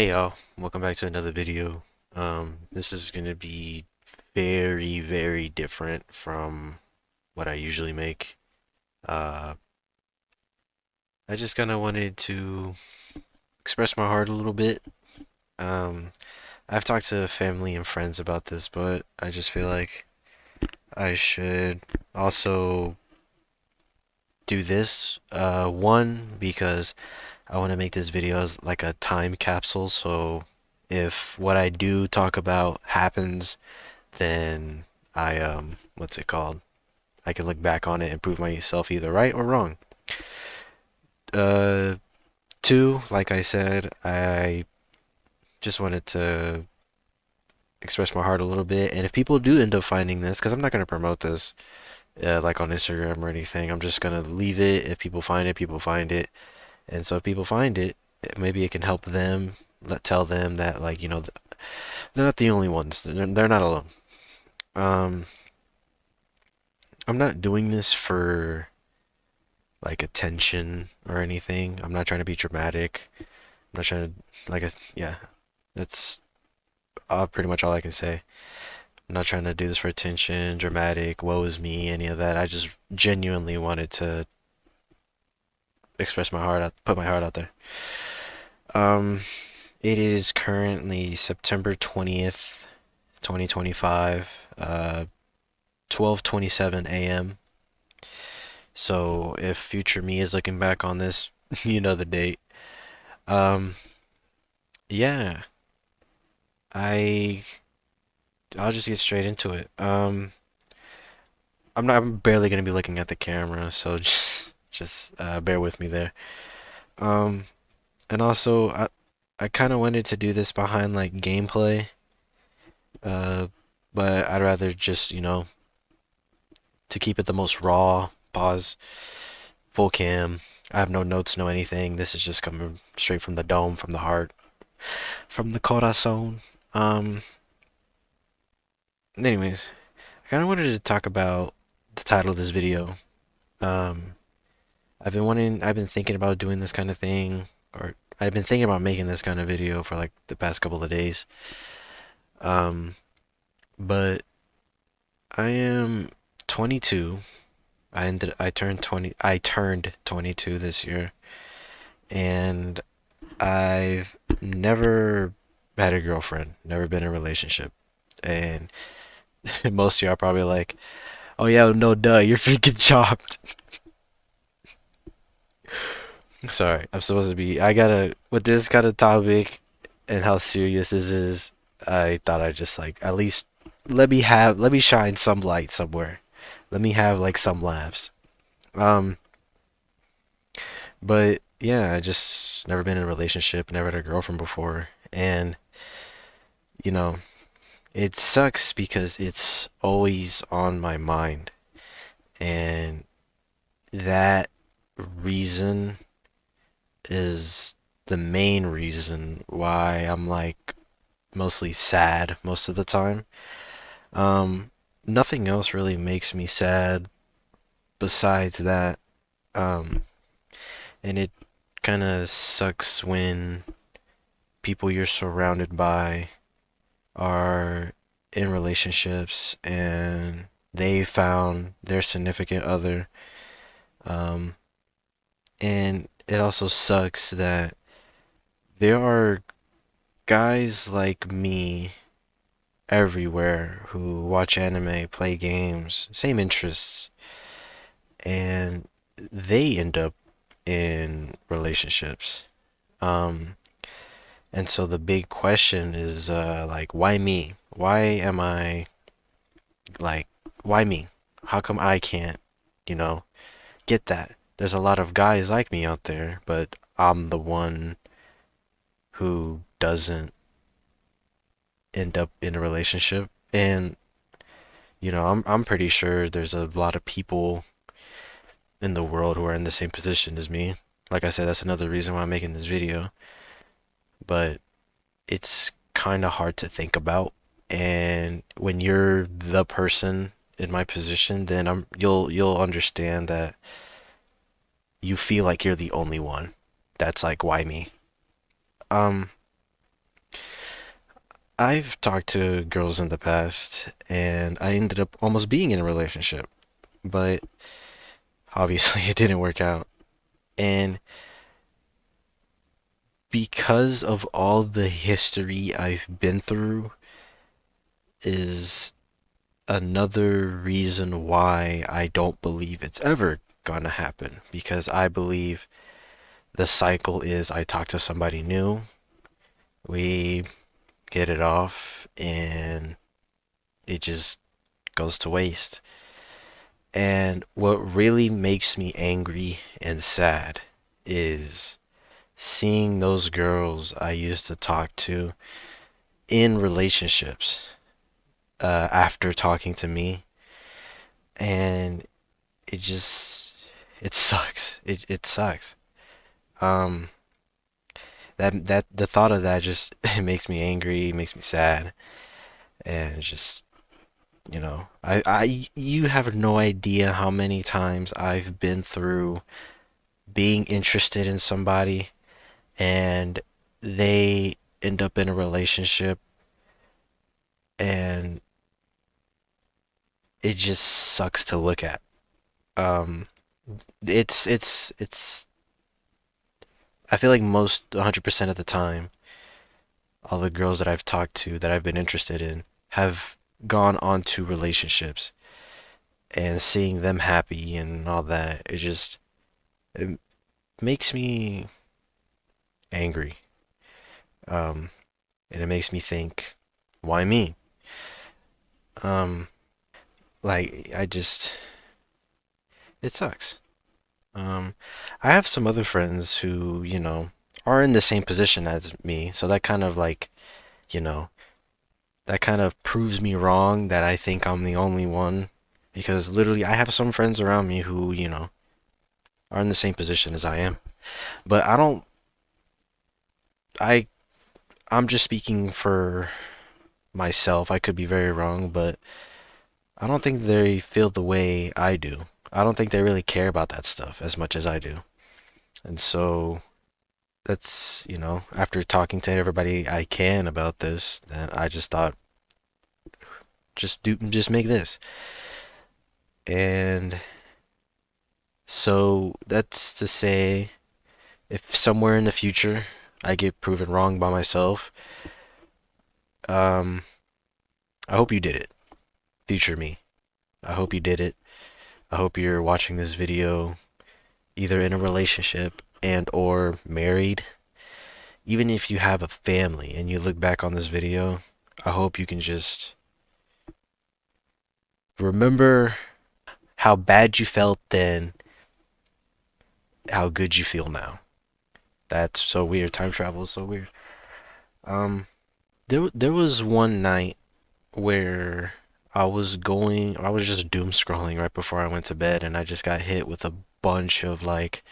Hey y'all, welcome back to another video. This is gonna be very different from what I usually make. Uh, I just kind of wanted to express my heart a little bit. Um, I've talked to family and friends about this, but I just feel like I should also do this. One, because I want to make this video as like a time capsule, so if what I do talk about happens, then what's it called? I can look back on it and prove myself either right or wrong. Uh, Two, like I said, I just wanted to express my heart a little bit. And if people do end up finding this, because I'm not gonna promote this like on Instagram or anything, I'm just gonna leave it. If people find it, people find it. And so if people find it, maybe it can help them. Tell them that like they're not the only ones. They're not alone. Um, I'm not doing this for like attention or anything. I'm not trying to be dramatic. I'm not trying to yeah. That's pretty much all I can say. I'm not trying to do this for attention, dramatic, woe is me, any of that. I just genuinely wanted to express my heart out, put my heart out there. Um, it is currently September 20th, 2025, 12:27 a.m. So if future me is looking back on this, you know the date. Um, yeah, I I'll just get straight into it. I'm barely gonna be looking at the camera, so just bear with me there. Um, and also I kind of wanted to do this behind like gameplay, uh, but I'd rather just to keep it the most raw. Pause. Full cam. I have no notes, no anything. This is just coming straight from the dome, from the heart, from the corazón. Um, Anyways, I kind of wanted to talk about the title of this video. Um, I've been thinking about doing this kind of thing, or I've been thinking about making this kind of video for like the past couple of days. Um, but I am 22. I turned 22 this year, and I've never had a girlfriend, never been in a relationship. And most of you are probably like, "Oh yeah, no, duh, you're freaking chopped." Sorry, I'm supposed to be. I gotta with this kind of topic and how serious this is. I thought I'd just like at least let me shine some light somewhere. Let me have like some laughs. Um, but yeah, I just never been in a relationship, never had a girlfriend before, and you know, it sucks because it's always on my mind, and that reason is the main reason why I'm like mostly sad most of the time. Um, Nothing else really makes me sad besides that. Um, and it kind of sucks when people you're surrounded by are in relationships and they found their significant other. Um, and it also sucks that there are guys like me everywhere who watch anime, play games, same interests, and they end up in relationships. Um, and so the big question is like, why me? Why am I like, why me? How come I can't, you know, get that? There's a lot of guys like me out there, but I'm the one who doesn't end up in a relationship. And I'm pretty sure there's a lot of people in the world who are in the same position as me. Like I said, that's another reason why I'm making this video. But it's kind of hard to think about. And when you're the person in my position, then you'll understand that you feel like you're the only one. That's like why me. Um, I've talked to girls in the past, and I ended up almost being in a relationship, but obviously it didn't work out. And because of all the history I've been through, is another reason why I don't believe it's ever gonna happen. Because I believe the cycle is I talk to somebody new, we hit it off, and it just goes to waste. And what really makes me angry and sad is seeing those girls I used to talk to in relationships after talking to me, and it just it sucks. It sucks. Um, that the thought of that just it makes me angry, makes me sad, and just I you have no idea how many times I've been through being interested in somebody and they end up in a relationship and it just sucks to look at. Um, it's I feel like most 100% of the time, all the girls that I've talked to that I've been interested in have gone on to relationships and seeing them happy and all that, it makes me angry. Um, and it makes me think, why me? Um, like I just it sucks. Um, I have some other friends who, are in the same position as me, so that kind of you know, that kind of proves me wrong that I think I'm the only one. Because literally, I have some friends around me who, are in the same position as I am. But I, I'm just speaking for myself. I could be very wrong, but I don't think they feel the way I do. I don't think they really care about that stuff as much as I do. And so that's, after talking to everybody I can about this, then I just thought, just make this. And so that's to say, if somewhere in the future I get proven wrong by myself, um, I hope you did it, future me. I hope you did it. I hope you're watching this video either in a relationship and or married. Even if you have a family and you look back on this video, I hope you can just remember how bad you felt then, how good you feel now. That's so weird. Time travel is so weird. Um, there was one night where I was just doom scrolling right before I went to bed, and I just got hit with a bunch of like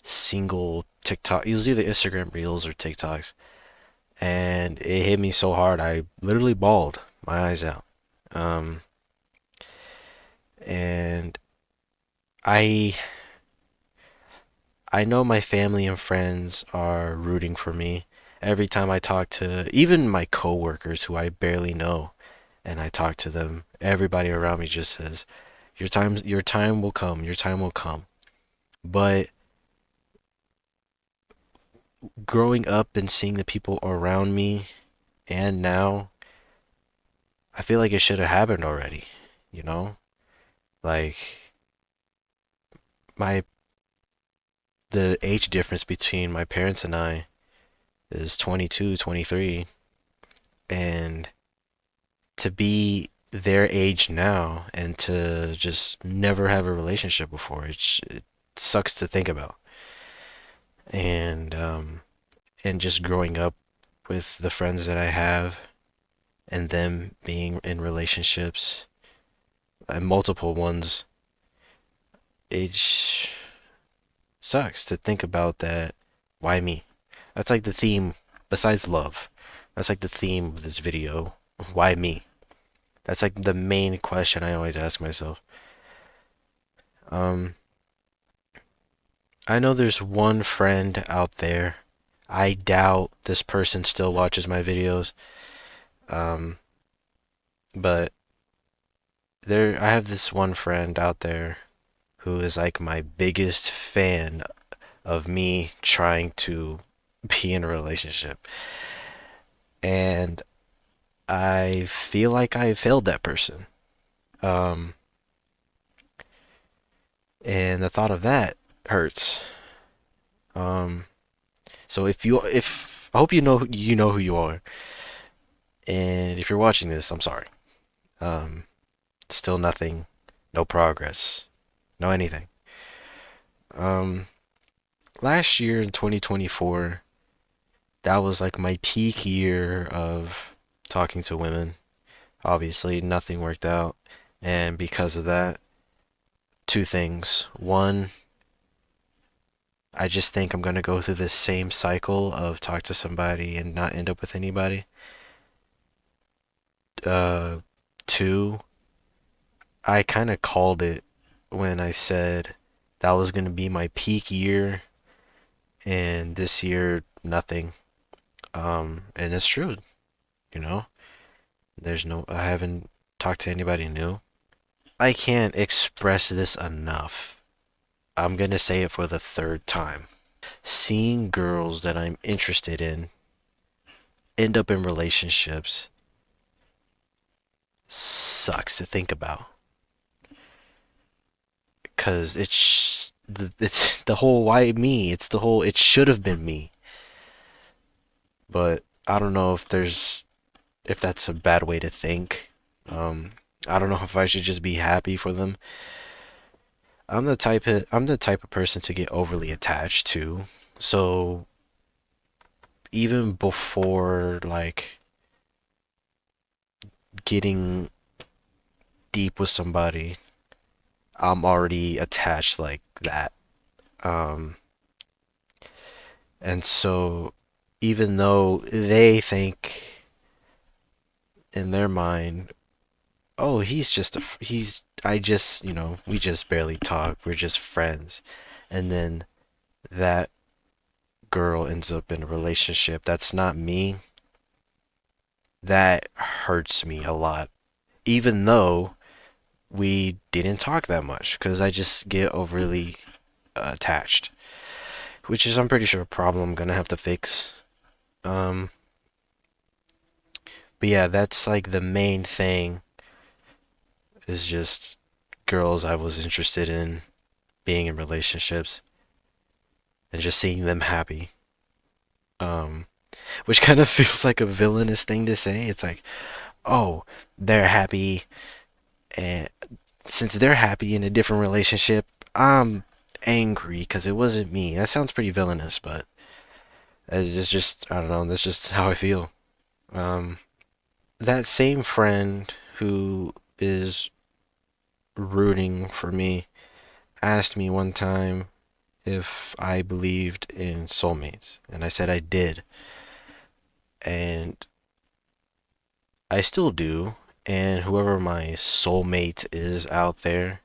single TikTok. It was either Instagram Reels or TikToks, and it hit me so hard I literally bawled my eyes out. Um, and I I know my family and friends are rooting for me. Every time I talk to even my coworkers who I barely know and I talk to them, everybody around me just says, your time will come, your time will come." But growing up and seeing the people around me and now, I feel like it should have happened already, you know? Like my the age difference between my parents and I is 22, 23, and to be their age now and to just never have a relationship before, it sucks to think about. And just growing up with the friends that I have and them being in relationships and multiple ones, it sucks to think about that. Why me? That's like the theme, besides love. That's like the theme of this video. Why me? That's like the main question I always ask myself. Um, I know there's one friend out there. I doubt this person still watches my videos, Um, but I have this one friend out there who is like my biggest fan of me trying to be in a relationship. And I feel like I failed that person. Um, and the thought of that hurts. Um, so if I hope you know who you are, and if you're watching this, I'm sorry. Um, Still nothing, no progress, no anything. Um, Last year in 2024, that was like my peak year of talking to women. Obviously, nothing worked out, and because of that, two things. One, I just think I'm gonna go through this same cycle of talk to somebody and not end up with anybody. Uh, Two, I kind of called it when I said that was gonna be my peak year, and this year nothing. And it's true, you know. I haven't talked to anybody new. I can't express this enough. I'm gonna say it for the third time. Seeing girls that I'm interested in end up in relationships sucks to think about. Cause it's the whole why me. It's the whole it should have been me. But I don't know if that's a bad way to think. Um, I don't know if I should just be happy for them. I'm the type of person to get overly attached to. So even before like getting deep with somebody, I'm already attached like that. Um, and so even though they think in their mind, oh, I just, we just barely talk. We're just friends. And then that girl ends up in a relationship that's not me. That hurts me a lot. Even though we didn't talk that much, because I just get overly attached, which is, I'm pretty sure, a problem I'm gonna have to fix. Um, but yeah, that's like the main thing is just girls I was interested in being in relationships and just seeing them happy. Um, which kind of feels like a villainous thing to say. It's like, oh, they're happy, and since they're happy in a different relationship, I'm angry because it wasn't me. That sounds pretty villainous, but it's just I don't know. That's just how I feel. Um, that same friend who is rooting for me asked me one time if I believed in soulmates, and I said I did, and I still do. And whoever my soulmate is out there,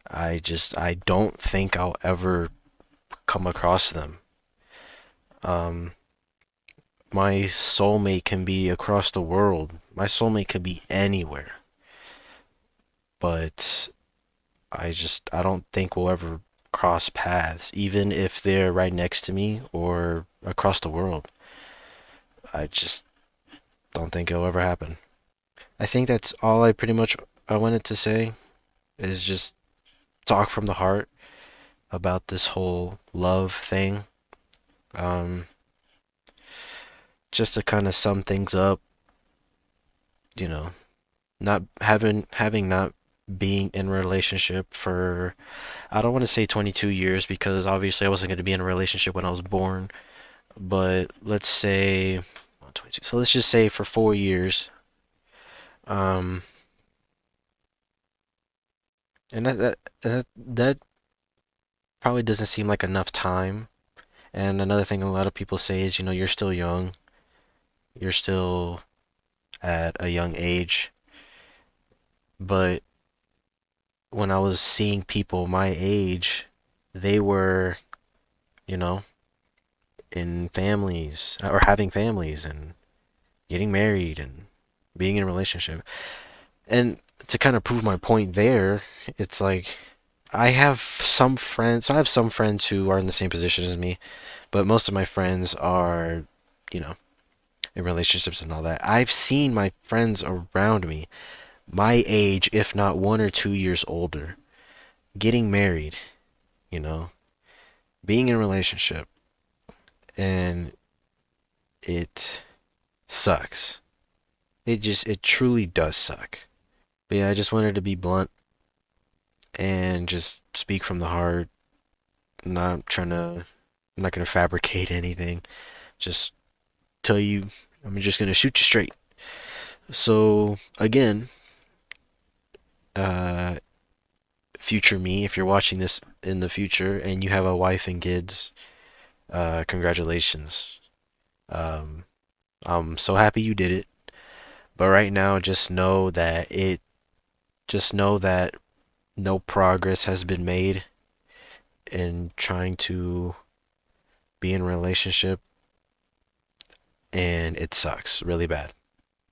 I don't think I'll ever come across them. Um, my soulmate can be across the world. My soulmate could be anywhere, but I don't think we'll ever cross paths, even if they're right next to me or across the world. I just don't think it'll ever happen. I think that's all I wanted to say is just talk from the heart about this whole love thing. Um, just to kind of sum things up, you know, not having not being in a relationship for I don't want to say 22 years because obviously I wasn't going to be in a relationship when I was born, but let's say 22. So let's just say for 4 years. Um, and that probably doesn't seem like enough time. And another thing a lot of people say is, you're still young. You're still at a young age. But when I was seeing people my age, they were, you know, in families or having families and, getting married and being in a relationship. And to kind of prove my point there, it's like I have some friends who are in the same position as me, but most of my friends are, you know, in relationships and all that. I've seen my friends around me, my age, if not 1 or 2 years older, getting married, you know, being in a relationship, and it sucks. It truly does suck. But yeah, I just wanted to be blunt and just speak from the heart. Not trying to, I'm not gonna fabricate anything. Just tell you, I'm just gonna shoot you straight. So again, uh, future me, if you're watching this in the future and you have a wife and kids, congratulations. Um, I'm so happy you did it. But right now, just know that no progress has been made in trying to be in a relationship, and it sucks really bad.